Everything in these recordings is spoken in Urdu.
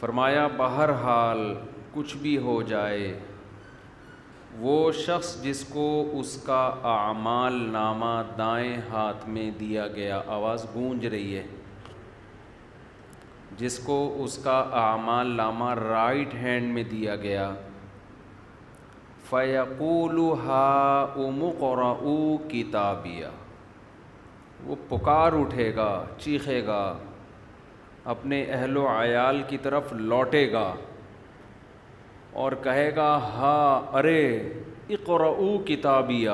فرمایا بہرحال کچھ بھی ہو جائے، وہ شخص جس کو اس کا اعمال نامہ دائیں ہاتھ میں دیا گیا، آواز گونج رہی ہے، جس کو اس کا اعمال نامہ رائٹ ہینڈ میں دیا گیا، فَيَقُولُ هَاؤُمُ اقْرَءُوا کتابیہ، وہ پکار اٹھے گا، چیخے گا، اپنے اہل و عیال کی طرف لوٹے گا اور کہے گا ارے اقرؤوا کتابیہ،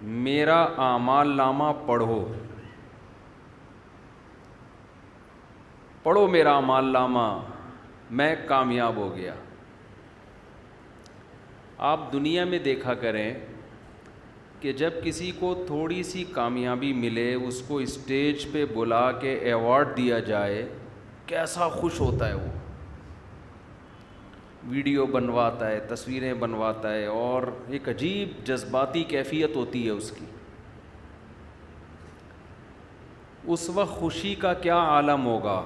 میرا اعمال نامہ پڑھو، پڑھو میرا اعمال نامہ، میں کامیاب ہو گیا۔ آپ دنیا میں دیکھا کریں کہ جب کسی کو تھوڑی سی کامیابی ملے، اس کو اسٹیج پہ بلا کے ایوارڈ دیا جائے، کیسا خوش ہوتا ہے وہ، ویڈیو بنواتا ہے، تصویریں بنواتا ہے، اور ایک عجیب جذباتی کیفیت ہوتی ہے اس کی۔ اس وقت خوشی کا کیا عالم ہوگا۔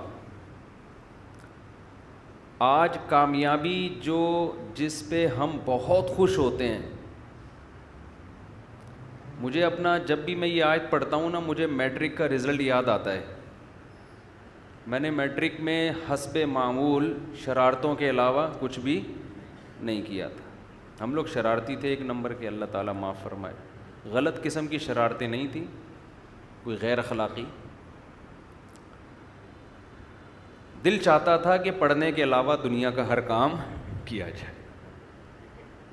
آج کامیابی جس پہ ہم بہت خوش ہوتے ہیں، مجھے اپنا، جب بھی میں یہ آیت پڑھتا ہوں نا، مجھے میٹرک کا رزلٹ یاد آتا ہے۔ میں نے میٹرک میں حسب معمول شرارتوں کے علاوہ کچھ بھی نہیں کیا تھا۔ ہم لوگ شرارتی تھے ایک نمبر کے، اللہ تعالیٰ معاف فرمائے۔ غلط قسم کی شرارتیں نہیں تھیں، کوئی غیر اخلاقی۔ دل چاہتا تھا کہ پڑھنے کے علاوہ دنیا کا ہر کام کیا جائے،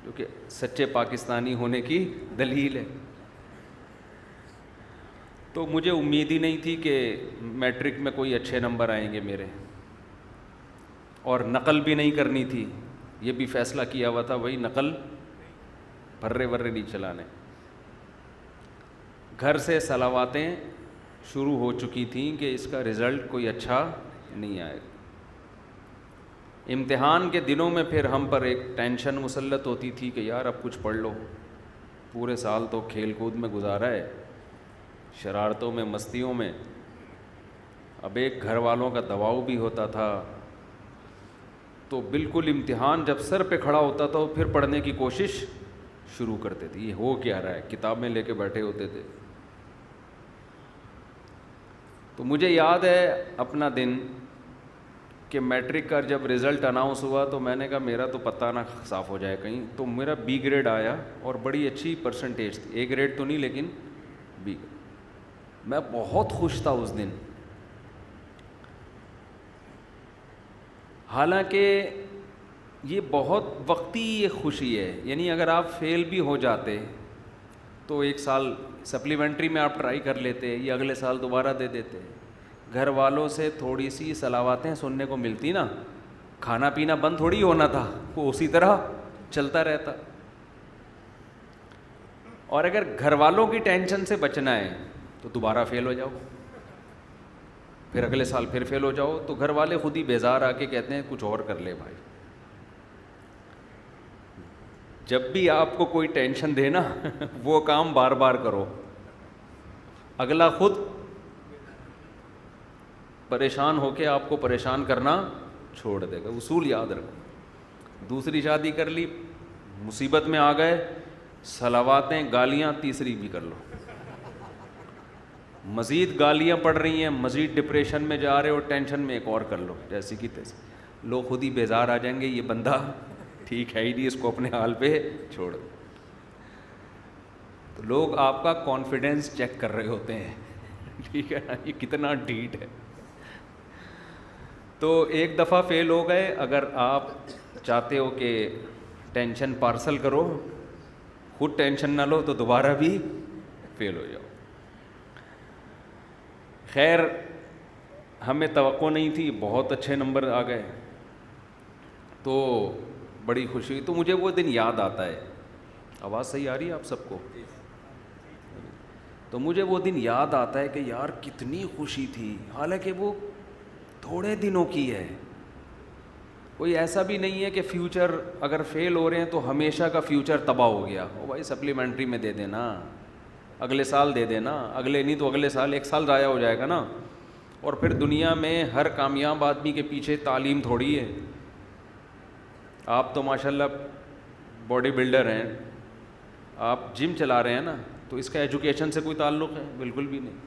جو کہ سچے پاکستانی ہونے کی دلیل ہے۔ تو مجھے امید ہی نہیں تھی کہ میٹرک میں کوئی اچھے نمبر آئیں گے میرے، اور نقل بھی نہیں کرنی تھی، یہ بھی فیصلہ کیا ہوا تھا، وہی نقل پھرے ورے نہیں چلانے۔ گھر سے صلواتیں شروع ہو چکی تھیں کہ اس کا رزلٹ کوئی اچھا نہیں آئے گا۔ امتحان کے دنوں میں پھر ہم پر ایک ٹینشن مسلط ہوتی تھی کہ یار اب کچھ پڑھ لو، پورے سال تو کھیل کود میں گزارا ہے، شرارتوں میں، مستیوں میں، اب ایک گھر والوں کا دباؤ بھی ہوتا تھا۔ تو بالکل امتحان جب سر پہ کھڑا ہوتا تھا، پھر پڑھنے کی کوشش شروع کرتے تھے، یہ ہو کیا رہا ہے، کتابیں لے کے بیٹھے ہوتے تھے۔ تو مجھے یاد ہے اپنا دن کہ میٹرک کا جب رزلٹ اناؤنس ہوا تو میں نے کہا میرا تو پتہ نہ صاف ہو جائے کہیں، تو میرا بی گریڈ آیا، اور بڑی اچھی پرسنٹیج تھی، اے گریڈ تو نہیں لیکن بی۔ میں بہت خوش تھا اس دن، حالانکہ یہ بہت وقتی یہ خوشی ہے، یعنی اگر آپ فیل بھی ہو جاتے تو ایک سال سپلیمنٹری میں آپ ٹرائی کر لیتے، یا اگلے سال دوبارہ دے دیتے، گھر والوں سے تھوڑی سی صلواتیں سننے کو ملتی نا، کھانا پینا بند تھوڑی ہونا تھا، وہ اسی طرح چلتا رہتا۔ اور اگر گھر والوں کی ٹینشن سے بچنا ہے تو دوبارہ فیل ہو جاؤ، پھر اگلے سال پھر فیل ہو جاؤ، تو گھر والے خود ہی بیزار آ کے کہتے ہیں کچھ اور کر لے بھائی۔ جب بھی آپ کو کوئی ٹینشن دے نا وہ کام بار بار کرو، اگلا خود پریشان ہو کے آپ کو پریشان کرنا چھوڑ دے گا۔ اصول یاد رکھو۔ دوسری شادی کر لی، مصیبت میں آ گئے، صلواتیں، گالیاں تیسری بھی کر لو، مزید گالیاں پڑ رہی ہیں، مزید ڈپریشن میں جا رہے ہو، ٹینشن میں ایک اور کر لو، جیسی کی تیسی، لوگ خود ہی بیزار آ جائیں گے، یہ بندہ ٹھیک ہے ہی نہیں، اس کو اپنے حال پہ چھوڑ دو۔ تو لوگ آپ کا کانفیڈنس چیک کر رہے ہوتے ہیں، ٹھیک ہے نا، یہ کتنا ڈھیٹ ہے۔ تو ایک دفعہ فیل ہو گئے، اگر آپ چاہتے ہو کہ ٹینشن پارسل کرو، خود ٹینشن نہ لو، تو دوبارہ بھی فیل ہو جاؤ۔ خیر ہمیں توقع نہیں تھی، بہت اچھے نمبر آ گئے، تو بڑی خوشی ہوئی۔ تو مجھے وہ دن یاد آتا ہے۔ آواز صحیح آ رہی ہے آپ سب کو؟ تو مجھے وہ دن یاد آتا ہے کہ یار کتنی خوشی تھی، حالانکہ وہ تھوڑے دنوں کی ہے. کوئی ایسا بھی نہیں ہے کہ فیوچر اگر فیل ہو رہے ہیں تو ہمیشہ کا فیوچر تباہ ہو گیا. او بھائی سپلیمنٹری میں دے دینا، اگلے سال دے دینا، اگلے نہیں تو اگلے سال، ایک سال ضائع ہو جائے گا نا. اور پھر دنیا میں ہر کامیاب آدمی کے پیچھے تعلیم تھوڑی ہے. آپ تو ماشاءاللہ باڈی بلڈر ہیں، آپ جم چلا رہے ہیں نا، تو اس کا ایجوکیشن سے کوئی تعلق ہے؟ بالکل بھی نہیں.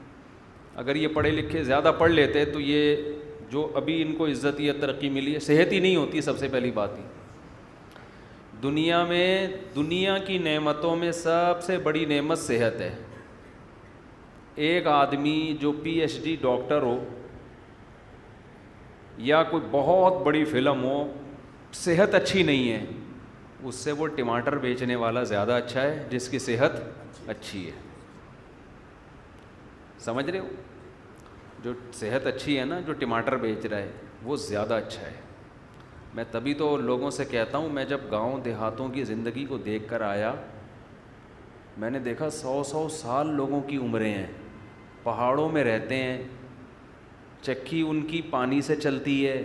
اگر یہ پڑھے لکھے زیادہ پڑھ لیتے تو یہ جو ابھی ان کو عزت یا ترقی ملی ہے، صحت ہی نہیں ہوتی. سب سے پہلی بات ہی دنیا میں، دنیا کی نعمتوں میں سب سے بڑی نعمت صحت ہے. ایک آدمی جو پی ایچ ڈی ڈاکٹر ہو یا کوئی بہت بڑی فلم ہو، صحت اچھی نہیں ہے، اس سے وہ ٹماٹر بیچنے والا زیادہ اچھا ہے جس کی صحت اچھی ہے. سمجھ رہے ہو؟ جو صحت اچھی ہے نا، جو ٹماٹر بیچ رہا ہے وہ زیادہ اچھا ہے. میں تبھی تو لوگوں سے کہتا ہوں، میں جب گاؤں دیہاتوں کی زندگی کو دیکھ کر آیا، میں نے دیکھا 100 سال لوگوں کی عمریں ہیں، پہاڑوں میں رہتے ہیں، چکی ان کی پانی سے چلتی ہے،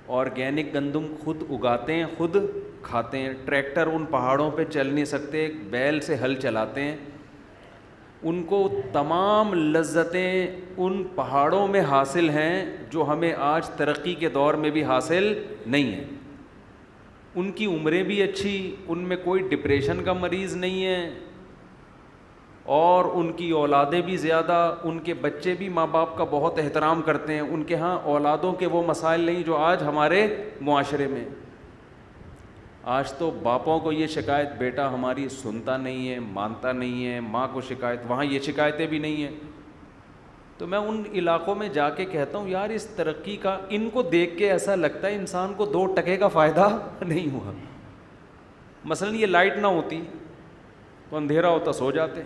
آرگینک گندم خود اگاتے ہیں، خود کھاتے ہیں. ٹریکٹر ان پہاڑوں پہ چل نہیں سکتے، بیل سے ہل چلاتے ہیں. ان کو تمام لذتیں ان پہاڑوں میں حاصل ہیں جو ہمیں آج ترقی کے دور میں بھی حاصل نہیں ہیں. ان کی عمریں بھی اچھی، ان میں کوئی ڈپریشن کا مریض نہیں ہے، اور ان کی اولادیں بھی زیادہ، ان کے بچے بھی ماں باپ کا بہت احترام کرتے ہیں. ان کے ہاں اولادوں کے وہ مسائل نہیں جو آج ہمارے معاشرے میں. آج تو باپوں کو یہ شکایت، بیٹا ہماری سنتا نہیں ہے، مانتا نہیں ہے، ماں کو شکایت، وہاں یہ شکایتیں بھی نہیں ہیں. تو میں ان علاقوں میں جا کے کہتا ہوں یار اس ترقی کا، ان کو دیکھ کے ایسا لگتا ہے انسان کو 2 ٹکے کا فائدہ نہیں ہوا. مثلا یہ لائٹ نہ ہوتی تو اندھیرا ہوتا، سو جاتے،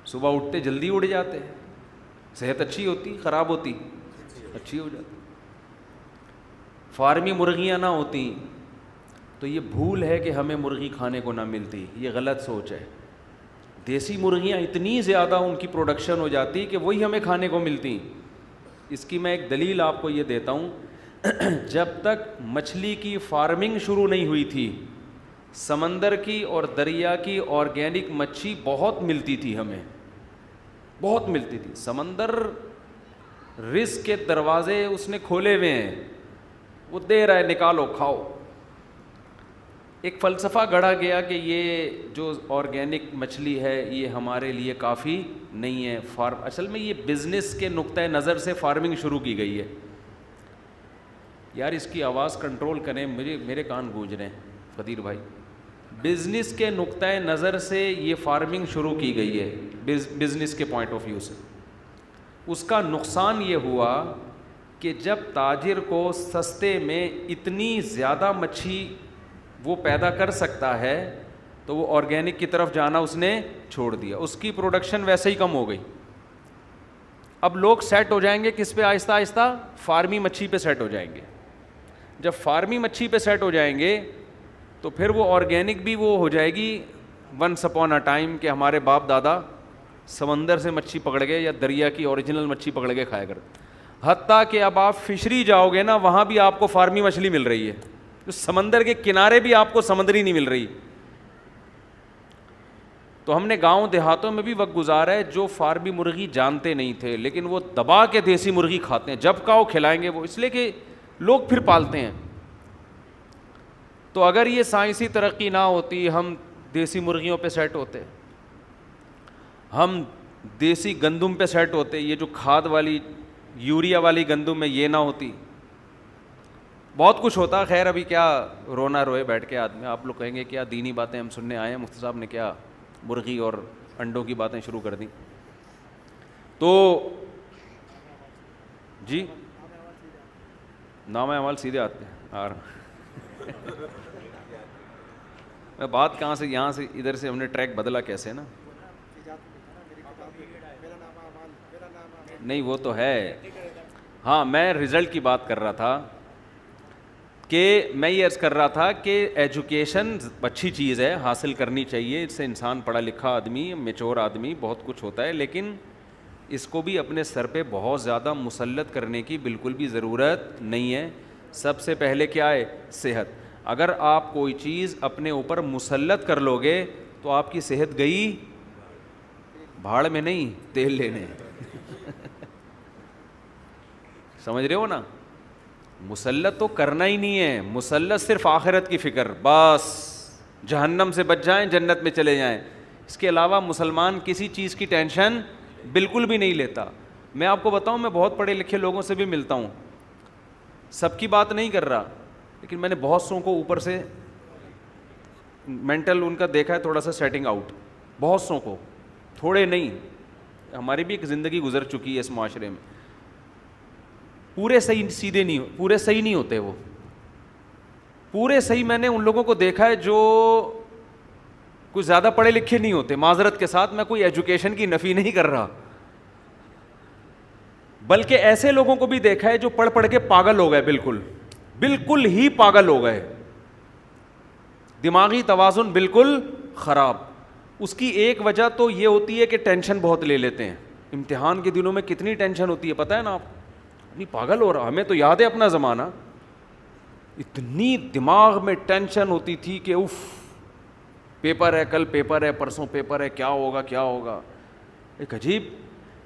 صبح اٹھتے جلدی اٹھ جاتے، صحت اچھی ہوتی، خراب ہوتی، اچھی ہو جاتی. فارمی مرغیاں نہ ہوتی تو یہ بھول ہے کہ ہمیں مرغی کھانے کو نہ ملتی، یہ غلط سوچ ہے. دیسی مرغیاں اتنی زیادہ ان کی پروڈکشن ہو جاتی کہ وہی ہمیں کھانے کو ملتی. اس کی میں ایک دلیل آپ کو یہ دیتا ہوں. جب تک مچھلی کی فارمنگ شروع نہیں ہوئی تھی، سمندر کی اور دریا کی آرگینک مچھی بہت ملتی تھی، ہمیں بہت ملتی تھی. سمندر رزق کے دروازے اس نے کھولے ہوئے ہیں، وہ دے رہا ہے، نکالو کھاؤ. ایک فلسفہ گڑھا گیا کہ یہ جو آرگینک مچھلی ہے یہ ہمارے لیے کافی نہیں ہے. اصل میں یہ بزنس کے نقطۂ نظر سے فارمنگ شروع کی گئی ہے. یار اس کی آواز کنٹرول کریں، میرے کان گونج رہے ہیں قدیر بھائی. بزنس کے نقطۂ نظر سے یہ فارمنگ شروع کی گئی ہے، بزنس کے پوائنٹ آف ویو سے. اس کا نقصان یہ ہوا کہ جب تاجر کو سستے میں اتنی زیادہ مچھی وہ پیدا کر سکتا ہے تو وہ آرگینک کی طرف جانا اس نے چھوڑ دیا. اس کی پروڈکشن ویسے ہی کم ہو گئی. اب لوگ سیٹ ہو جائیں گے کس پہ؟ آہستہ آہستہ فارمی مچھی پہ سیٹ ہو جائیں گے. جب فارمی مچھی پہ سیٹ ہو جائیں گے تو پھر وہ آرگینک بھی وہ ہو جائے گی ونس اپون اے ٹائم کہ ہمارے باپ دادا سمندر سے مچھی پکڑ گئے یا دریا کی اوریجنل مچھی پکڑ کے کھایا کرتے. حتیٰ کہ اب آپ فشری جاؤ گے نا، وہاں بھی آپ کو فارمی مچھلی مل رہی ہے. تو سمندر کے کنارے بھی آپ کو سمندری نہیں مل رہی. تو ہم نے گاؤں دیہاتوں میں بھی وقت گزارا ہے جو فارمی مرغی جانتے نہیں تھے، لیکن وہ دبا کے دیسی مرغی کھاتے ہیں. جب کہو کھلائیں گے وہ، اس لیے کہ لوگ پھر پالتے ہیں. تو اگر یہ سائنسی ترقی نہ ہوتی، ہم دیسی مرغیوں پہ سیٹ ہوتے، ہم دیسی گندم پہ سیٹ ہوتے، یہ جو کھاد والی یوریا والی گندم ہے یہ نہ ہوتی، بہت کچھ ہوتا. خیر ابھی کیا رونا روئے بیٹھ کے آدمی. آپ لوگ کہیں گے کیا دینی باتیں ہم سننے آئے ہیں، مفتی صاحب نے کیا مرغی اور انڈوں کی باتیں شروع کر دیں. تو جی نام اعمال سیدھے آتے ہیں. میں بات کہاں سے، یہاں سے ادھر سے ہم نے ٹریک بدلا کیسے نا. نہیں وہ تو ہے. ہاں میں رزلٹ کی بات کر رہا تھا کہ میں یہ عرض کر رہا تھا کہ ایجوکیشن اچھی چیز ہے, حاصل کرنی چاہیے, اس سے انسان پڑھا لکھا آدمی, میچور آدمی, بہت کچھ ہوتا ہے, لیکن اس کو بھی اپنے سر پہ بہت زیادہ مسلط کرنے کی بالکل بھی ضرورت نہیں ہے. سب سے پہلے کیا ہے؟ صحت. اگر آپ کوئی چیز اپنے اوپر مسلط کر لو گے تو آپ کی صحت گئی بھاڑ میں, نہیں تیل لینے. سمجھ رہے ہو نا؟ مسلط تو کرنا ہی نہیں ہے, مسلط صرف آخرت کی فکر, بس جہنم سے بچ جائیں, جنت میں چلے جائیں. اس کے علاوہ مسلمان کسی چیز کی ٹینشن بالکل بھی نہیں لیتا. میں آپ کو بتاؤں, میں بہت پڑھے لکھے لوگوں سے بھی ملتا ہوں, سب کی بات نہیں کر رہا, لیکن میں نے بہت سو کو اوپر سے مینٹل ان کا دیکھا ہے تھوڑا سا سیٹنگ آؤٹ, بہت سو کو, تھوڑے نہیں, ہماری بھی ایک زندگی گزر چکی ہے اس معاشرے میں. پورے صحیح سیدھے نہیں, پورے صحیح نہیں ہوتے وہ, پورے صحیح. میں نے ان لوگوں کو دیکھا ہے جو کچھ زیادہ پڑھے لکھے نہیں ہوتے. معذرت کے ساتھ میں کوئی ایجوکیشن کی نفی نہیں کر رہا, بلکہ ایسے لوگوں کو بھی دیکھا ہے جو پڑھ پڑھ کے پاگل ہو گئے, بالکل بالکل ہی پاگل ہو گئے, دماغی توازن بالکل خراب. اس کی ایک وجہ تو یہ ہوتی ہے کہ ٹینشن بہت لے لیتے ہیں. امتحان کے دنوں میں کتنی ٹینشن ہوتی ہے پتہ ہے نا آپ, اتنی پاگل ہو رہا. ہمیں تو یاد ہے اپنا زمانہ, اتنی دماغ میں ٹینشن ہوتی تھی کہ اف, پیپر ہے, کل پیپر ہے, پرسوں پیپر ہے, کیا ہوگا کیا ہوگا. ایک عجیب,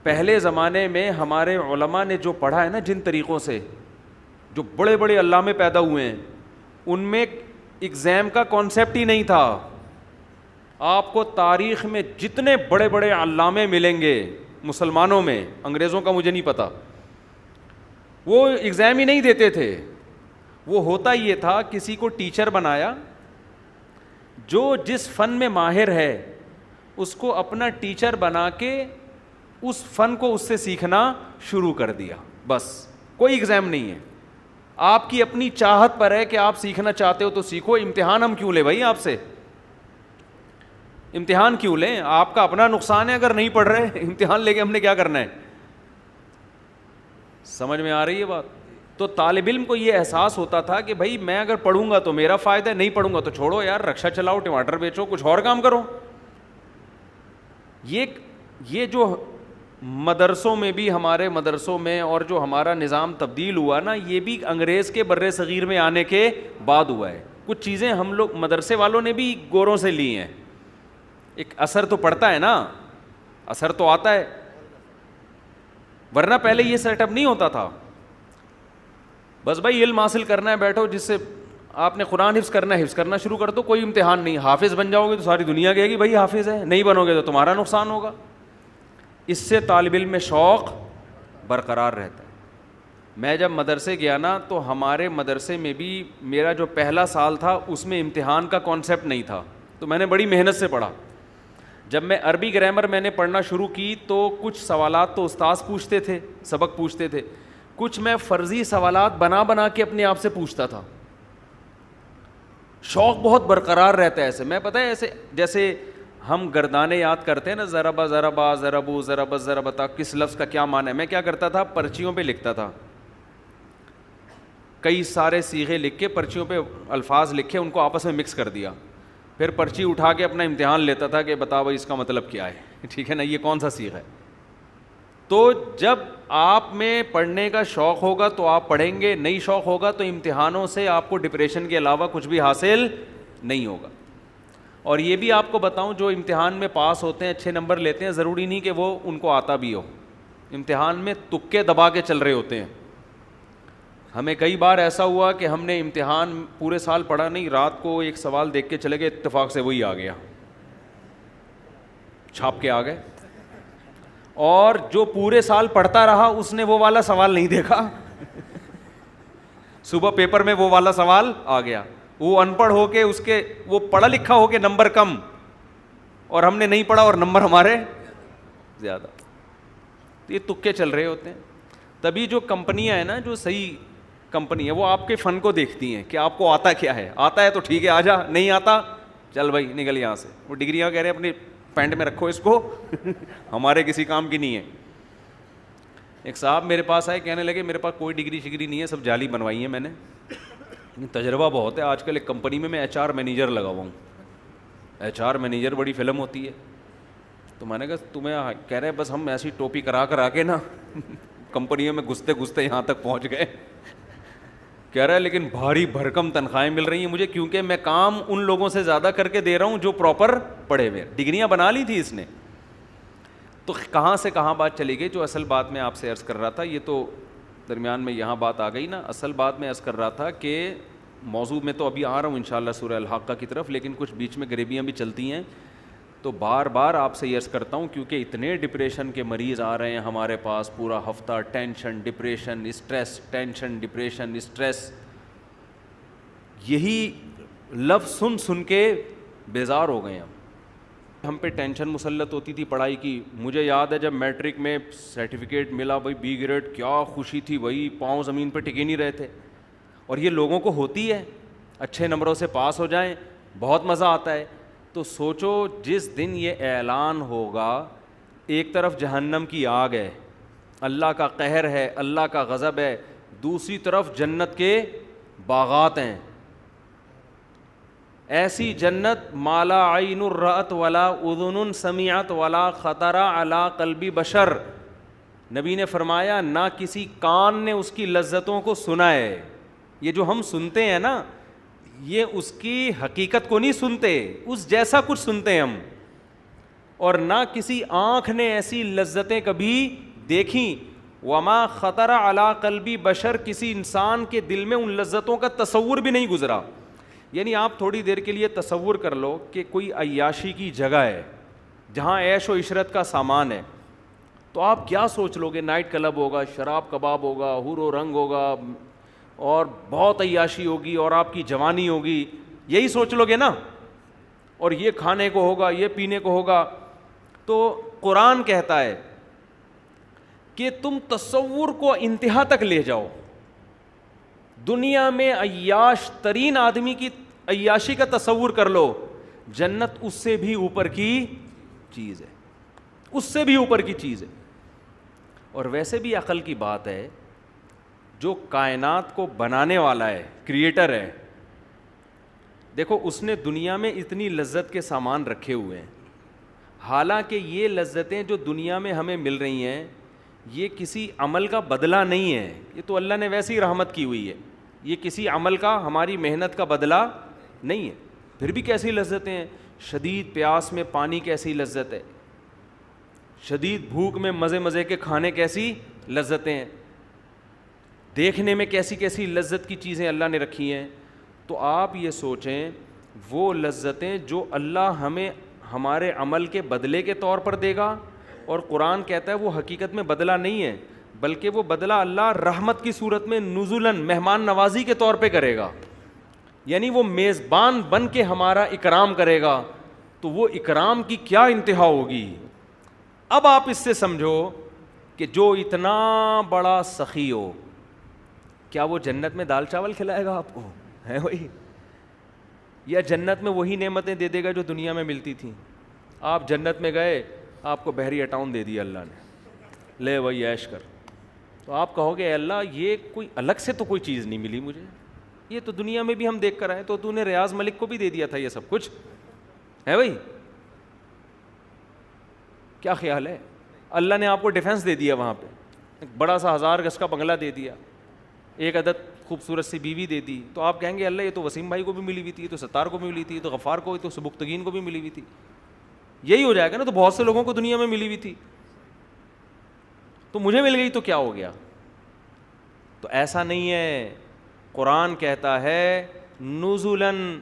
پہلے زمانے میں ہمارے علماء نے جو پڑھا ہے نا, جن طریقوں سے, جو بڑے بڑے علامے پیدا ہوئے ہیں, ان میں ایگزام کا کانسیپٹ ہی نہیں تھا. آپ کو تاریخ میں جتنے بڑے بڑے علامے ملیں گے مسلمانوں میں, انگریزوں کا مجھے نہیں پتا, وہ ایگزام ہی نہیں دیتے تھے. وہ ہوتا یہ تھا, کسی کو ٹیچر بنایا, جو جس فن میں ماہر ہے اس کو اپنا ٹیچر بنا کے اس فن کو اس سے سیکھنا شروع کر دیا, بس. کوئی ایگزام نہیں ہے, آپ کی اپنی چاہت پر ہے کہ آپ سیکھنا چاہتے ہو تو سیکھو. امتحان ہم کیوں لیں بھائی آپ سے, امتحان کیوں لیں؟ آپ کا اپنا نقصان ہے اگر نہیں پڑھ رہے. امتحان لے کے ہم نے کیا کرنا ہے؟ سمجھ میں آ رہی ہے بات؟ تو طالب علم کو یہ احساس ہوتا تھا کہ بھائی میں اگر پڑھوں گا تو میرا فائدہ ہے, نہیں پڑھوں گا تو چھوڑو یار, رکشا چلاؤ, ٹماٹر بیچو, کچھ اور کام کرو. یہ جو مدرسوں میں بھی, ہمارے مدرسوں میں, اور جو ہمارا نظام تبدیل ہوا نا, یہ بھی انگریز کے بر صغیر میں آنے کے بعد ہوا ہے. کچھ چیزیں ہم لوگ مدرسے والوں نے بھی گوروں سے لی ہیں. ایک اثر تو پڑتا ہے نا, اثر تو آتا ہے, ورنہ پہلے یہ سیٹ اپ نہیں ہوتا تھا. بس بھائی علم حاصل کرنا ہے, بیٹھو, جس سے آپ نے قرآن حفظ کرنا ہے, حفظ کرنا شروع کر دو, کوئی امتحان نہیں. حافظ بن جاؤ گے تو ساری دنیا کہے گی بھائی حافظ ہے, نہیں بنو گے تو تمہارا نقصان ہوگا. اس سے طالب علم میں شوق برقرار رہتا ہے. میں جب مدرسے گیا نا تو ہمارے مدرسے میں بھی میرا جو پہلا سال تھا اس میں امتحان کا کانسیپٹ نہیں تھا, تو میں نے بڑی محنت سے پڑھا. جب میں عربی گرامر میں نے پڑھنا شروع کی تو کچھ سوالات تو استاذ پوچھتے تھے, سبق پوچھتے تھے, کچھ میں فرضی سوالات بنا بنا کے اپنے آپ سے پوچھتا تھا. شوق بہت برقرار رہتا ہے ایسے. میں پتہ ہے ایسے جیسے ہم گردانے یاد کرتے ہیں نا, ضربا ضربا ضربو ضربت ضربتا, کس لفظ کا کیا معنی ہے. میں کیا کرتا تھا, پرچیوں پہ لکھتا تھا, کئی سارے صیغے لکھ کے پرچیوں پہ الفاظ لکھے, ان کو آپس میں مکس کر دیا, پھر پرچی اٹھا کے اپنا امتحان لیتا تھا کہ بتاؤ بھائی اس کا مطلب کیا ہے, ٹھیک ہے نا, یہ کون سا صیغہ ہے. تو جب آپ میں پڑھنے کا شوق ہوگا تو آپ پڑھیں گے, نہیں شوق ہوگا تو امتحانوں سے آپ کو ڈپریشن کے علاوہ کچھ بھی حاصل نہیں ہوگا. اور یہ بھی آپ کو بتاؤں, جو امتحان میں پاس ہوتے ہیں, اچھے نمبر لیتے ہیں, ضروری نہیں کہ وہ ان کو آتا بھی ہو. امتحان میں تکے دبا کے چل رہے ہوتے ہیں. ہمیں کئی بار ایسا ہوا کہ ہم نے امتحان پورے سال پڑھا نہیں, رات کو ایک سوال دیکھ کے چلے گئے, اتفاق سے وہی آ گیا, چھاپ کے آ گئے. اور جو پورے سال پڑھتا رہا اس نے وہ والا سوال نہیں دیکھا, صبح پیپر میں وہ والا سوال آ گیا. وہ ان پڑھ ہو کے, اس کے وہ پڑھا لکھا ہو کے نمبر کم, اور ہم نے نہیں پڑھا اور نمبر ہمارے زیادہ. یہ تکے چل رہے ہوتے ہیں. تبھی جو کمپنیاں ہیں نا, جو صحیح کمپنی ہے, وہ آپ کے فن کو دیکھتی ہیں کہ آپ کو آتا کیا ہے. آتا ہے تو ٹھیک ہے, آ جا, نہیں آتا چل بھائی نکل یہاں سے. وہ ڈگریاں کہہ رہے ہیں اپنی پینٹ میں رکھو اس کو, ہمارے کسی کام کی نہیں ہے. ایک صاحب میرے پاس آئے, کہنے لگے میرے پاس کوئی ڈگری شگری نہیں ہے, سب جعلی بنوائی ہے میں نے. تجربہ بہت ہے. آج کل ایک کمپنی میں HR مینیجر لگا ہوا ہوں. HR مینیجر بڑی فلم ہوتی ہے. تو میں نے کہا تمہیں کہہ رہے بس ہم ایسی ٹوپی کرا کے نا کمپنیوں میں گھستے یہاں تک پہنچ گئے. کہہ رہا ہے لیکن بھاری بھرکم تنخواہیں مل رہی ہیں مجھے, کیونکہ میں کام ان لوگوں سے زیادہ کر کے دے رہا ہوں جو پراپر پڑھے ہوئے, ڈگریاں بنا لی تھی اس نے. تو کہاں سے کہاں بات چلی گئی. جو اصل بات میں آپ سے عرض کر رہا تھا, یہ تو درمیان میں یہاں بات آ گئی نا. اصل بات میں عرض کر رہا تھا کہ موضوع میں تو ابھی آ رہا ہوں انشاءاللہ سورہ الحاقہ کی طرف, لیکن کچھ بیچ میں غریبیاں بھی چلتی ہیں. تو بار بار آپ سے یہ عرض کرتا ہوں کیونکہ اتنے ڈپریشن کے مریض آ رہے ہیں ہمارے پاس پورا ہفتہ, tension depression stress, tension depression stress, یہی لفظ سن کے بیزار ہو گئے. ہم پہ ٹینشن مسلط ہوتی تھی پڑھائی کی. مجھے یاد ہے جب میٹرک میں سرٹیفکیٹ ملا بھائی B گریڈ, کیا خوشی تھی بھائی, پاؤں زمین پہ ٹکے نہیں رہے تھے. اور یہ لوگوں کو ہوتی ہے, اچھے نمبروں سے پاس ہو جائیں بہت مزہ آتا ہے. تو سوچو جس دن یہ اعلان ہوگا, ایک طرف جہنم کی آگ ہے, اللہ کا قہر ہے, اللہ کا غضب ہے, دوسری طرف جنت کے باغات ہیں. ایسی جنت مالا عین رأت ولا اذن سمعت ولا خطر علی قلب بشر. نبی نے فرمایا نہ کسی کان نے اس کی لذتوں کو سنا ہے. یہ جو ہم سنتے ہیں نا, یہ اس کی حقیقت کو نہیں سنتے, اس جیسا کچھ سنتے ہیں ہم. اور نہ کسی آنکھ نے ایسی لذتیں کبھی دیکھیں. وما خطر علی قلب بشر, کسی انسان کے دل میں ان لذتوں کا تصور بھی نہیں گزرا. یعنی آپ تھوڑی دیر کے لیے تصور کر لو کہ کوئی عیاشی کی جگہ ہے جہاں عیش و عشرت کا سامان ہے, تو آپ کیا سوچ لو گے؟ نائٹ کلب ہوگا, شراب کباب ہوگا, حور و رنگ ہوگا, اور بہت عیاشی ہوگی, اور آپ کی جوانی ہوگی, یہی سوچ لو گے نا. اور یہ کھانے کو ہوگا, یہ پینے کو ہوگا. تو قرآن کہتا ہے کہ تم تصور کو انتہا تک لے جاؤ. دنیا میں عیاش ترین آدمی کی عیاشی کا تصور کر لو, جنت اس سے بھی اوپر کی چیز ہے, اس سے بھی اوپر کی چیز ہے. اور ویسے بھی عقل کی بات ہے, جو کائنات کو بنانے والا ہے, کریٹر ہے, دیکھو اس نے دنیا میں اتنی لذت کے سامان رکھے ہوئے ہیں. حالانکہ یہ لذتیں جو دنیا میں ہمیں مل رہی ہیں یہ کسی عمل کا بدلہ نہیں ہے, یہ تو اللہ نے ویسے ہی رحمت کی ہوئی ہے. یہ کسی عمل کا, ہماری محنت کا بدلہ نہیں ہے. پھر بھی کیسی لذتیں ہیں. شدید پیاس میں پانی کیسی لذت ہے, شدید بھوک میں مزے کے کھانے کیسی لذتیں ہیں, دیکھنے میں کیسی کیسی لذت کی چیزیں اللہ نے رکھی ہیں. تو آپ یہ سوچیں وہ لذتیں جو اللہ ہمیں ہمارے عمل کے بدلے کے طور پر دے گا, اور قرآن کہتا ہے وہ حقیقت میں بدلہ نہیں ہے بلکہ وہ بدلہ اللہ رحمت کی صورت میں نزولاً مہمان نوازی کے طور پہ کرے گا. یعنی وہ میزبان بن کے ہمارا اکرام کرے گا. تو وہ اکرام کی کیا انتہا ہوگی. اب آپ اس سے سمجھو کہ جو اتنا بڑا سخی ہو, کیا وہ جنت میں دال چاول کھلائے گا آپ کو, ہے وہی, یا جنت میں وہی نعمتیں دے دے گا جو دنیا میں ملتی تھیں. آپ جنت میں گئے, آپ کو بحری اٹاؤن دے دیا اللہ نے, لے وہی عیش کر. تو آپ کہو گے اے اللہ یہ کوئی الگ سے تو کوئی چیز نہیں ملی مجھے, یہ تو دنیا میں بھی ہم دیکھ کر آئے, تو نے ریاض ملک کو بھی دے دیا تھا یہ سب کچھ, ہے بھائی. کیا خیال ہے؟ اللہ نے آپ کو ڈیفنس دے دیا, وہاں پہ ایک بڑا سا 1000 گز کا بنگلہ دے دیا, ایک عدد خوبصورت سی بیوی دے دی. تو آپ کہیں گے اللہ یہ تو وسیم بھائی کو بھی ملی ہوئی تھی, یہ تو ستار کو بھی ملی تھی, یہ تو غفار کو, یہ تو سبکتگین کو بھی ملی ہوئی تھی. یہی ہو جائے گا نا, تو بہت سے لوگوں کو دنیا میں ملی ہوئی تھی, تو مجھے مل گئی تو کیا ہو گیا. تو ایسا نہیں ہے. قرآن کہتا ہے نزولاً,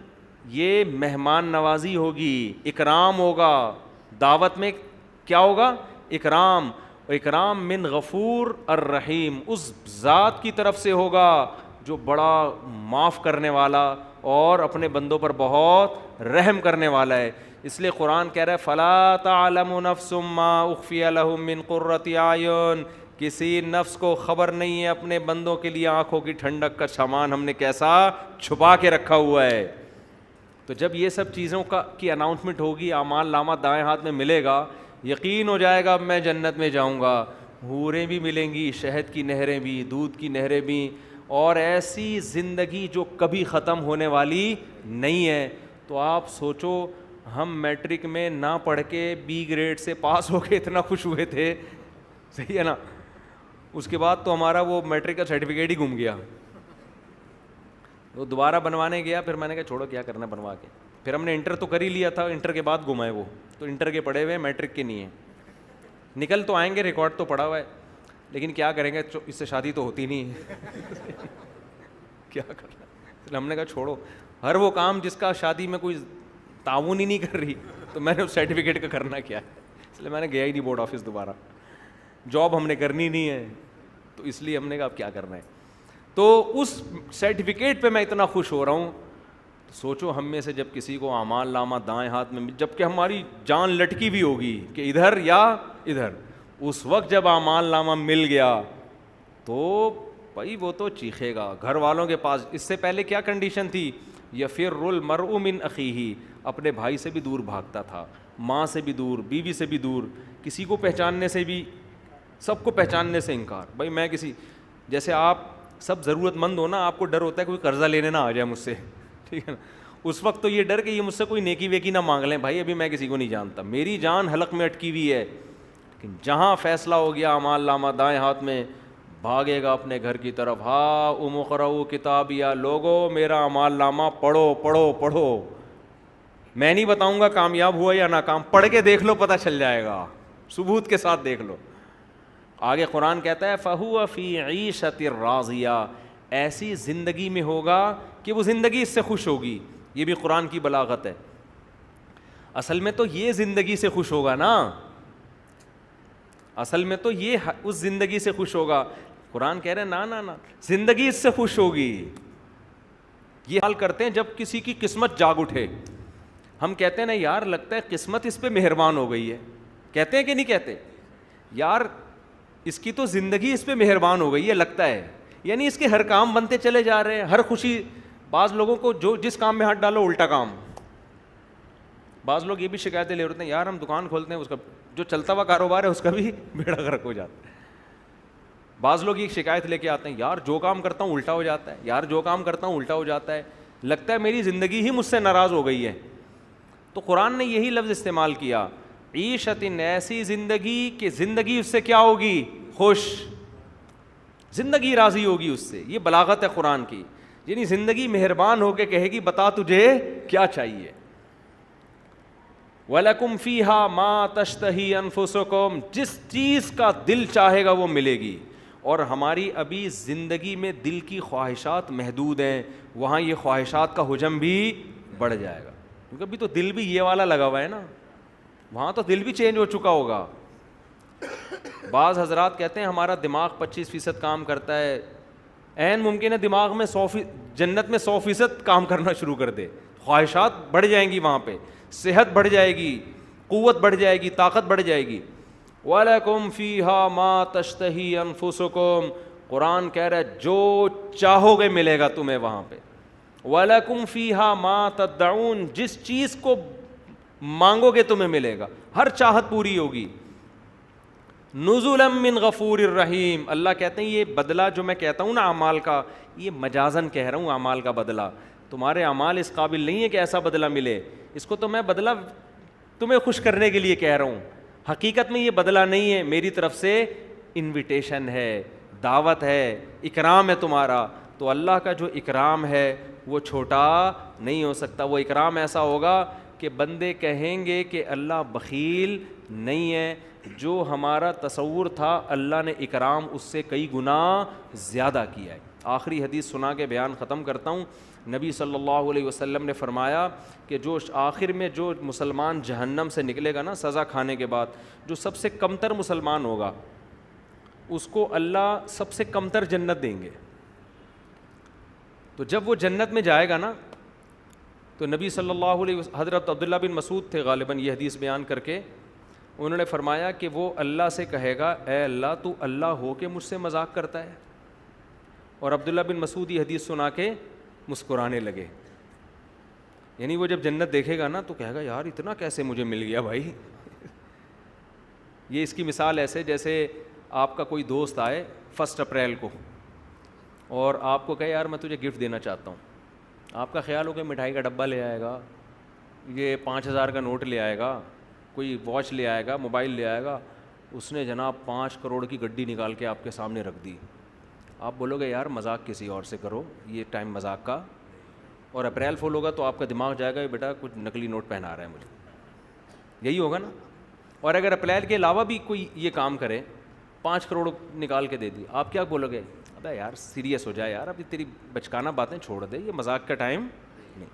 یہ مہمان نوازی ہوگی, اکرام ہوگا. دعوت میں کیا ہوگا؟ اکرام. اکرام من غفور الرحیم, اس ذات کی طرف سے ہوگا جو بڑا معاف کرنے والا اور اپنے بندوں پر بہت رحم کرنے والا ہے. اس لیے قرآن کہہ رہا ہے فلا تعلم نفس ما اخفی لهم من قرۃ اعین, کسی نفس کو خبر نہیں ہے اپنے بندوں کے لیے آنکھوں کی ٹھنڈک کا سامان ہم نے کیسا چھپا کے رکھا ہوا ہے. تو جب یہ سب چیزوں کی اناؤنسمنٹ ہوگی, اعمال نامہ دائیں ہاتھ میں ملے گا, یقین ہو جائے گا اب میں جنت میں جاؤں گا. حوریں بھی ملیں گی, شہد کی نہریں بھی, دودھ کی نہریں بھی, اور ایسی زندگی جو کبھی ختم ہونے والی نہیں ہے. تو آپ سوچو ہم میٹرک میں نہ پڑھ کے بی گریڈ سے پاس ہو کے اتنا خوش ہوئے تھے, صحیح ہے نا, اس کے بعد تو ہمارا وہ میٹرک کا سرٹیفکیٹ ہی گم گیا. وہ دوبارہ بنوانے گیا, پھر میں نے کہا چھوڑو کیا کرنا بنوا کے. پھر ہم نے انٹر تو کر ہی لیا تھا, انٹر کے بعد گمائے وہ, تو انٹر کے پڑھے ہوئے میٹرک کے نہیں ہیں. نکل تو آئیں گے, ریکارڈ تو پڑا ہوا ہے, لیکن کیا کریں گے, اس سے شادی تو ہوتی نہیں ہے. کیا کرنا, ہم نے کہا چھوڑو, ہر وہ کام جس کا شادی میں کوئی تعاون ہی نہیں کر رہی, تو میں نے اس سرٹیفکیٹ کا کرنا کیا ہے, اس لیے میں نے گیا ہی نہیں بورڈ آفس دوبارہ. جاب ہم نے کرنی نہیں ہے, تو اس لیے ہم نے کہا اب کیا کرنا ہے. تو اس سرٹیفکیٹ پہ میں اتنا خوش ہو رہا ہوں. سوچو ہم میں سے جب کسی کو اعمال نامہ دائیں ہاتھ میں, جب کہ ہماری جان لٹکی بھی ہوگی کہ ادھر یا ادھر, اس وقت جب اعمال نامہ مل گیا تو بھائی وہ تو چیخے گا گھر والوں کے پاس. اس سے پہلے کیا کنڈیشن تھی, یفر المرء من اخیہ, اپنے بھائی سے بھی دور بھاگتا تھا, ماں سے بھی دور, بیوی سے بھی دور, کسی کو پہچاننے سے بھی, سب کو پہچاننے سے انکار. بھائی میں کسی, جیسے آپ سب ضرورت مند ہو نا, آپ کو ڈر ہوتا ہے کوئی قرضہ لینے نہ آ جائے مجھ سے, ٹھیک ہے نا, اس وقت تو یہ ڈر کہ یہ مجھ سے کوئی نیکی ویکی نہ مانگ لیں. بھائی ابھی میں کسی کو نہیں جانتا, میری جان حلق میں اٹکی ہوئی ہے. لیکن جہاں فیصلہ ہو گیا اعمال نامہ دائیں ہاتھ میں, بھاگے گا اپنے گھر کی طرف. ہاں اقرؤ کتابیہ, لوگو میرا اعمال نامہ پڑھو پڑھو پڑھو. میں نہیں بتاؤں گا کامیاب ہوا یا ناکام, پڑھ کے دیکھ لو پتہ چل جائے گا, ثبوت کے ساتھ دیکھ لو. آگے قرآن کہتا ہے فَهُوَ فِي عِيشَةٍ رَاضِيَةٍ, ایسی زندگی میں ہوگا کہ وہ زندگی اس سے خوش ہوگی. یہ بھی قرآن کی بلاغت ہے. اصل میں تو یہ زندگی سے خوش ہوگا نا, اصل میں تو یہ اس زندگی سے خوش ہوگا. قرآن کہہ رہے ہیں نا زندگی اس سے خوش ہوگی. یہ حال کرتے ہیں جب کسی کی قسمت جاگ اٹھے, ہم کہتے ہیں نا یار لگتا ہے قسمت اس پہ مہربان ہو گئی ہے, کہتے ہیں کہ نہیں کہتے, یار اس کی تو زندگی اس پہ مہربان ہو گئی ہے لگتا ہے, یعنی اس کے ہر کام بنتے چلے جا رہے ہیں, ہر خوشی. بعض لوگوں کو جو جس کام میں ہاتھ ڈالو الٹا کام. بعض لوگ یہ بھی شکایتیں لے رہے ہیں یار ہم دکان کھولتے ہیں, اس کا جو چلتا ہوا کاروبار ہے اس کا بھی بیڑا غرق ہو جاتا ہے. بعض لوگ یہ شکایت لے کے آتے ہیں یار جو کام کرتا ہوں الٹا ہو جاتا ہے, یار جو کام کرتا ہوں الٹا ہو جاتا ہے, لگتا ہے میری زندگی ہی مجھ سے ناراض ہو گئی ہے. تو قرآن نے یہی لفظ استعمال کیا, عیشت, ایسی زندگی کہ زندگی اس سے کیا ہوگی, خوش, زندگی راضی ہوگی اس سے. یہ بلاغت ہے قرآن کی, یعنی زندگی مہربان ہو کے کہے گی بتا تجھے کیا چاہیے. وَلَكُمْ فِيهَا مَا تَشْتَهِي أَنفُسُكُمْ, جس چیز کا دل چاہے گا وہ ملے گی. اور ہماری ابھی زندگی میں دل کی خواہشات محدود ہیں, وہاں یہ خواہشات کا حجم بھی بڑھ جائے گا, کیونکہ ابھی تو دل بھی یہ والا لگا ہوا ہے نا, وہاں تو دل بھی چینج ہو چکا ہوگا. بعض حضرات کہتے ہیں ہمارا دماغ 25% کام کرتا ہے, عین ممکن ہے دماغ میں 100%, جنت میں 100% کام کرنا شروع کر دے. خواہشات بڑھ جائیں گی وہاں پہ, صحت بڑھ جائے گی, قوت بڑھ جائے گی, طاقت بڑھ جائے گی. وَلَكُمْ فِيهَا مَا تَشْتَهِي أَنفُسُكُمْ, قرآن کہہ رہا ہے جو چاہو گے ملے گا تمہیں وہاں پہ. وَلَكُمْ فِيهَا مَا تَدَّعُونَ, جس چیز کو مانگو گے تمہیں ملے گا, ہر چاہت پوری ہوگی. نُزُلًا مِّن غَفُورٍ رَحِيمٍ, اللہ کہتے ہیں یہ بدلہ جو میں کہتا ہوں نا اعمال کا, یہ مجازن کہہ رہا ہوں اعمال کا بدلہ. تمہارے اعمال اس قابل نہیں ہے کہ ایسا بدلہ ملے, اس کو تو میں بدلہ تمہیں خوش کرنے کے لیے کہہ رہا ہوں. حقیقت میں یہ بدلہ نہیں ہے, میری طرف سے انویٹیشن ہے, دعوت ہے, اکرام ہے تمہارا. تو اللہ کا جو اکرام ہے وہ چھوٹا نہیں ہو سکتا. وہ اکرام ایسا ہوگا کہ بندے کہیں گے کہ اللہ بخیل نہیں ہے, جو ہمارا تصور تھا اللہ نے اکرام اس سے کئی گنا زیادہ کیا ہے. آخری حدیث سنا کے بیان ختم کرتا ہوں. نبی صلی اللہ علیہ وسلم نے فرمایا کہ جو آخر میں جو مسلمان جہنم سے نکلے گا نا سزا کھانے کے بعد, جو سب سے کمتر مسلمان ہوگا اس کو اللہ سب سے کمتر جنت دیں گے. تو جب وہ جنت میں جائے گا نا تو نبی صلی اللہ علیہ وسلم, حضرت عبداللہ بن مسعود تھے غالباً یہ حدیث بیان کر کے, انہوں نے فرمایا کہ وہ اللہ سے کہے گا اے اللہ تو اللہ ہو کے مجھ سے مذاق کرتا ہے. اور عبداللہ بن مسعود یہ حدیث سنا کے مسکرانے لگے. یعنی وہ جب جنت دیکھے گا نا تو کہے گا یار اتنا کیسے مجھے مل گیا بھائی. یہ اس کی مثال ایسے جیسے آپ کا کوئی دوست آئے 1 اپریل کو اور آپ کو کہے یار میں تجھے گفٹ دینا چاہتا ہوں, آپ کا خیال ہو کہ مٹھائی کا ڈبہ لے آئے گا, یہ 5,000 کا نوٹ لے آئے گا, کوئی واچ لے آئے گا, موبائل لے آئے گا. اس نے جناب 5 کروڑ کی گڈی نکال کے آپ کے سامنے رکھ دی. آپ بولو گے یار مذاق کسی اور سے کرو, یہ ٹائم مذاق کا. اور اپریل فول ہوگا تو آپ کا دماغ جائے گا بیٹا کچھ نقلی نوٹ پہنا رہا ہے مجھے, یہی ہوگا نا. اور اگر اپریل کے علاوہ بھی کوئی یہ کام کرے, 5 کروڑ نکال کے دے دی, آپ کیا بولو گے؟ ابے یار سیریس ہو جائے یار, ابھی تیری بچکانہ باتیں چھوڑ دے, یہ مذاق کا ٹائم نہیں.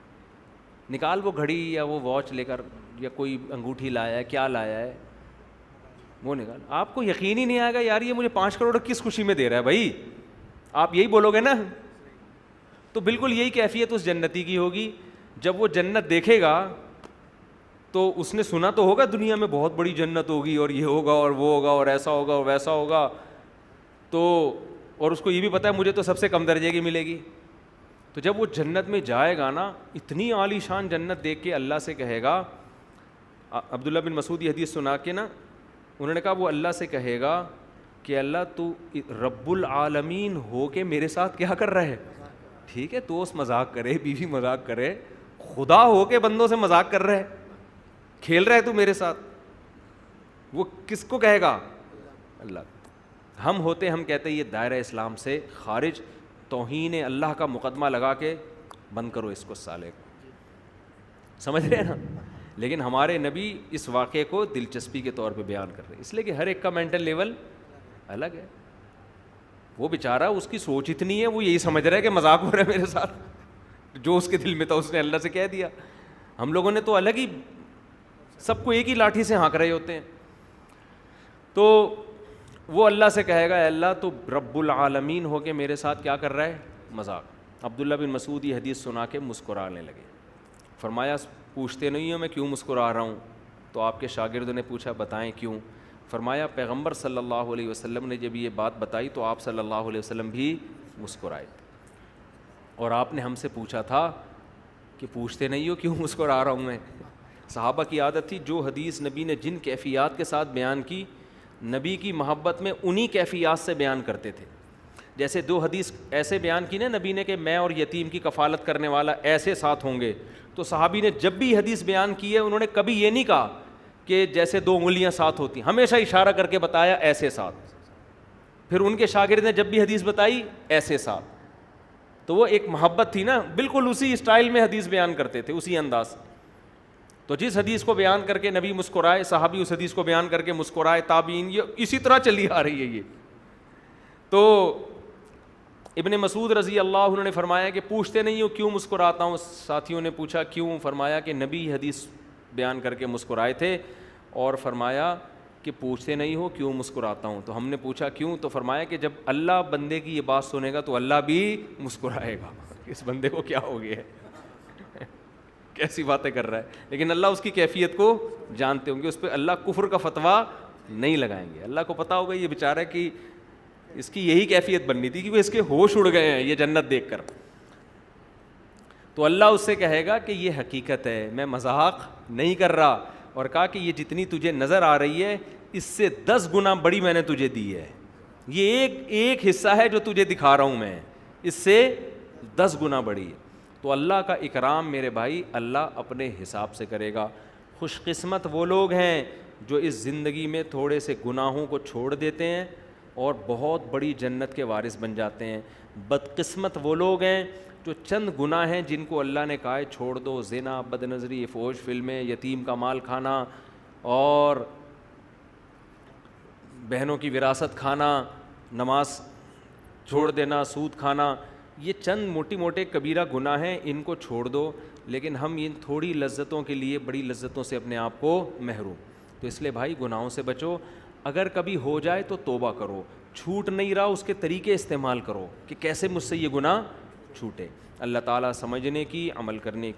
نکال وہ گھڑی یا وہ واچ لے کر, یا کوئی انگوٹھی لایا ہے, کیا لایا ہے وہ نکال. آپ کو یقین ہی نہیں آئے گا یار یہ مجھے 5 کروڑ کس خوشی میں دے رہا ہے بھائی, آپ یہی بولو گے نا. تو بالکل یہی کیفیت اس جنتی کی ہوگی. جب وہ جنت دیکھے گا تو اس نے سنا تو ہوگا دنیا میں بہت بڑی جنت ہوگی اور یہ ہوگا اور وہ ہوگا اور ایسا ہوگا اور ویسا ہوگا, تو اور اس کو یہ بھی پتا ہے مجھے تو سب سے کم درجے کی ملے گی. تو جب وہ جنت میں جائے گا نا, اتنی عالی شان جنت دیکھ کے اللہ سے کہے گا, عبداللہ بن مسعود یہ حدیث سنا کے نا انہوں نے کہا وہ اللہ سے کہے گا کہ اللہ تو رب العالمین ہو کے میرے ساتھ کیا کر رہا ہے. ٹھیک ہے دوست مذاق کرے, بیوی مذاق کرے, خدا ہو کے بندوں سے مذاق کر رہے, کھیل رہے تو میرے ساتھ. وہ کس کو کہے گا؟ اللہ. ہم ہوتے ہم کہتے یہ دائرہ اسلام سے خارج, توہین اللہ کا مقدمہ لگا کے بند کرو اس کو سالے کو, سمجھ رہے ہیں نا. لیکن ہمارے نبی اس واقعے کو دلچسپی کے طور پہ بیان کر رہے ہیں, اس لیے کہ ہر ایک کا مینٹل لیول الگ ہے. وہ بیچارہ اس کی سوچ اتنی ہے, وہ یہی سمجھ رہا ہے کہ مذاق ہو رہا ہے میرے ساتھ, جو اس کے دل میں تھا اس نے اللہ سے کہہ دیا. ہم لوگوں نے تو الگ ہی, سب کو ایک ہی لاٹھی سے ہانک رہے ہوتے ہیں. تو وہ اللہ سے کہے گا اے اللہ تو رب العالمین ہو کے میرے ساتھ کیا کر رہا ہے, مذاق. عبداللہ بن مسعود یہ حدیث سنا کے مسکرانے لگے. فرمایا پوچھتے نہیں ہو میں کیوں مسکرا رہا ہوں؟ تو آپ کے شاگردوں نے پوچھا بتائیں کیوں؟ فرمایا پیغمبر صلی اللہ علیہ وسلم نے جب یہ بات بتائی تو آپ صلی اللہ علیہ وسلم بھی مسکرائے, اور آپ نے ہم سے پوچھا تھا کہ پوچھتے نہیں ہو کیوں مسکرا رہا ہوں میں. صحابہ کی عادت تھی جو حدیث نبی نے جن کیفیات کے ساتھ بیان کی, نبی کی محبت میں انہی کیفیات سے بیان کرتے تھے. جیسے 2 حدیث ایسے بیان کی نا نبی نے کہ میں اور یتیم کی کفالت کرنے والا ایسے ساتھ ہوں گے, تو صحابی نے جب بھی حدیث بیان کی ہے انہوں نے کبھی یہ نہیں کہا کہ جیسے 2 انگلیاں ساتھ ہوتی, ہمیشہ اشارہ کر کے بتایا ایسے ساتھ. پھر ان کے شاگرد نے جب بھی حدیث بتائی ایسے ساتھ. تو وہ ایک محبت تھی نا, بالکل اسی اسٹائل میں حدیث بیان کرتے تھے, اسی انداز. تو جس حدیث کو بیان کر کے نبی مسکرائے, صحابی اس حدیث کو بیان کر کے مسکرائے, تابعین, یہ اسی طرح چلی آ رہی ہے یہ. تو ابن مسعود رضی اللہ عنہ نے فرمایا کہ پوچھتے نہیں ہو کیوں مسکراتا ہوں؟ ساتھیوں نے پوچھا کیوں؟ فرمایا کہ نبی حدیث بیان کر کے مسکرائے تھے, اور فرمایا کہ پوچھتے نہیں ہو کیوں مسکراتا ہوں؟ تو ہم نے پوچھا کیوں؟ تو فرمایا کہ جب اللہ بندے کی یہ بات سنے گا تو اللہ بھی مسکرائے گا. اس بندے کو کیا ہو گیا ہے, کیسی باتیں کر رہا ہے. لیکن اللہ اس کی کیفیت کو جانتے ہوں گے, اس پہ اللہ کفر کا فتویٰ نہیں لگائیں گے. اللہ کو پتہ ہوگا یہ بیچارہ کہ اس کی یہی کیفیت بننی تھی کیونکہ اس کے ہوش اڑ گئے ہیں یہ جنت دیکھ کر. تو اللہ اس سے کہے گا کہ یہ حقیقت ہے, میں مذاق نہیں کر رہا, اور کہا کہ یہ جتنی تجھے نظر آ رہی ہے اس سے 10 گنا بڑی میں نے تجھے دی ہے. یہ ایک حصہ ہے جو تجھے دکھا رہا ہوں میں, اس سے 10 گنا بڑی ہے. تو اللہ کا اکرام میرے بھائی اللہ اپنے حساب سے کرے گا. خوش قسمت وہ لوگ ہیں جو اس زندگی میں تھوڑے سے گناہوں کو چھوڑ دیتے ہیں اور بہت بڑی جنت کے وارث بن جاتے ہیں. بدقسمت وہ لوگ ہیں جو چند گناہ ہیں جن کو اللہ نے کہا ہے چھوڑ دو, زنا, بد نظری, فحش فلمیں, یتیم کا مال کھانا اور بہنوں کی وراثت کھانا, نماز چھوڑ دینا, سود کھانا, یہ چند موٹی موٹے کبیرہ گناہ ہیں, ان کو چھوڑ دو. لیکن ہم ان تھوڑی لذتوں کے لیے بڑی لذتوں سے اپنے آپ کو محروم. تو اس لیے بھائی گناہوں سے بچو, اگر کبھی ہو جائے تو توبہ کرو, چھوٹ نہیں رہا اس کے طریقے استعمال کرو کہ کیسے مجھ سے یہ گناہ چھوٹے. اللہ تعالیٰ سمجھنے کی, عمل کرنے کی